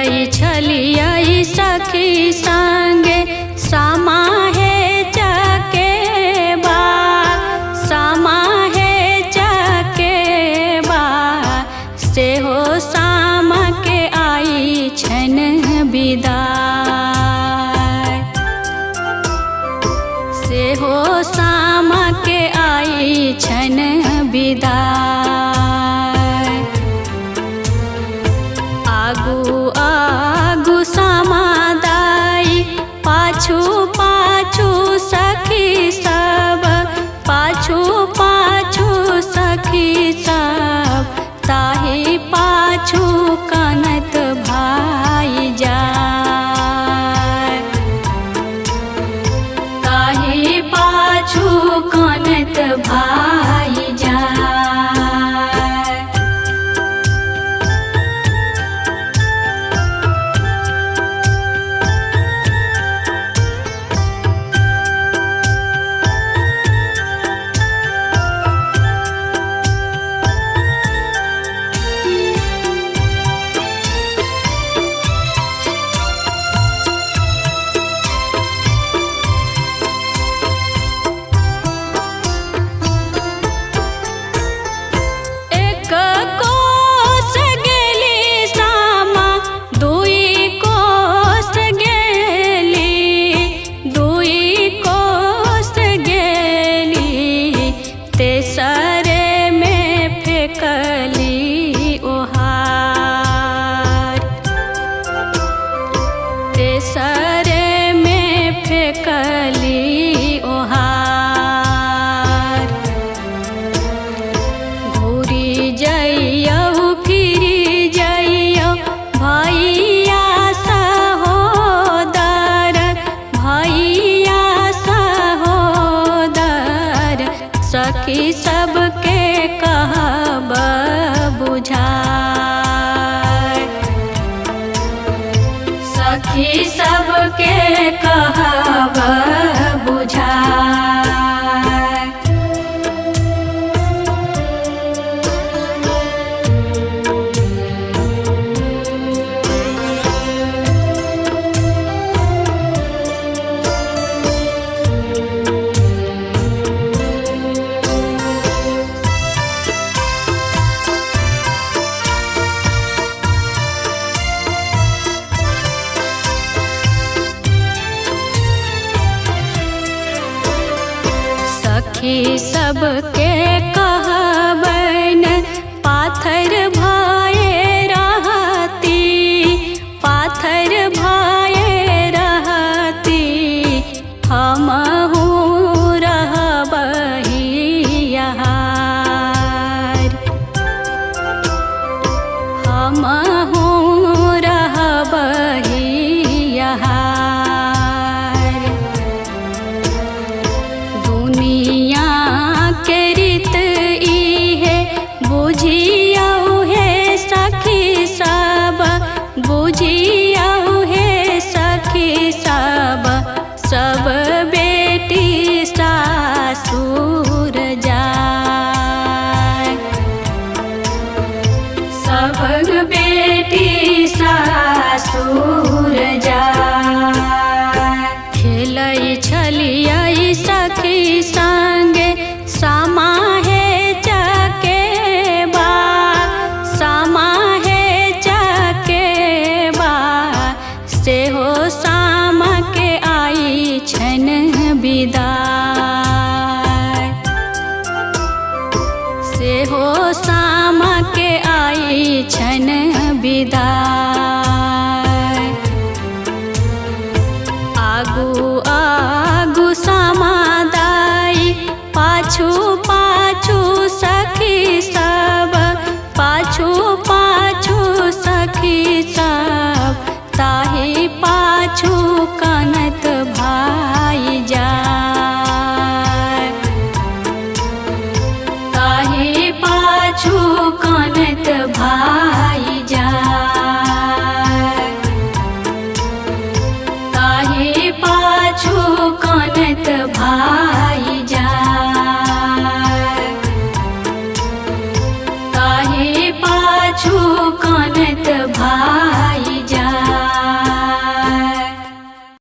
खेलई छलियै सखी संगे सामा हे चकेबा, सामा हे चकेबा सेहो सामा के आई छन बिदाई, सेहो सामा के आई छन बिदाई। आगू आगू सामा दाई पाछू पाछू सखी सब, पाछू पाछू सखी सब ताही पाछू कानत भाई जाय, ताही पाछू कानत भाई जाय। तेसरे में फेंकली ओहार, तेसरे में फेंकली ओहार। घूरी जइयौ फिरी जइयौ भैया सहोदर, भैया सहोदर सखी सबके कहब बुझाय, सखी सबके कहब बुझाय। सखी सबके कहबन पाथर भये रहती, पाथर भये रहती हमहू रहबही यहार, हमहू रहबही यहार। दुनिया के रीत इहे बुझियौ हे सखी सब, बुझियौ हे सखी सब, सब बेटी सासुर जाय, सब बेटी सासुर जाय। खेलई छलियै सखी संगे सामा हे चकेबा, सामा हे चकेबा सेहो सामा के आई छन बिदाई, सेहो सामा के आई छन बिदाई। आगू आगू सामा दाई पाछू पाछू सखी सब, पाछू पाछू सखी सब ताही पाछू कानत भाई जाय, ताही पाछू कानत भाई जाय, ताही पाछू कानत भाई जाय, ताही पाछू कानत